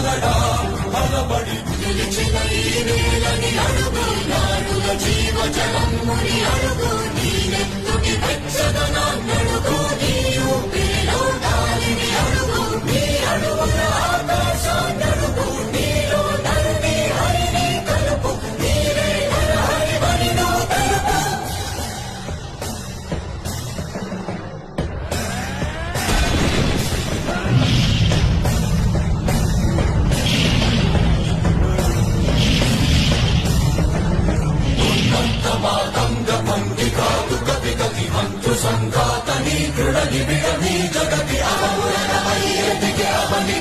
కదలడా బలబడి నిలిచిన ఈ నేలని అడుగు నాడుల జీవజలముని అడుగు నీనెత్తుటి వెచ్చదనాన్నడుగు నీ ఊపిరిలో గాలిని అడుగు నీ అడుగుల ఆకాశాన్నడుగు నీలో నరుని హరిని కలుపు నీవే హరి హరి నువ్వు తెలుపు మాతంగ పంగి కాదు కవి కవి మంత్రు సంఘాతని దృఢ నిబిడ నీ జగతి అవములనమై ఎదిగే అవనికి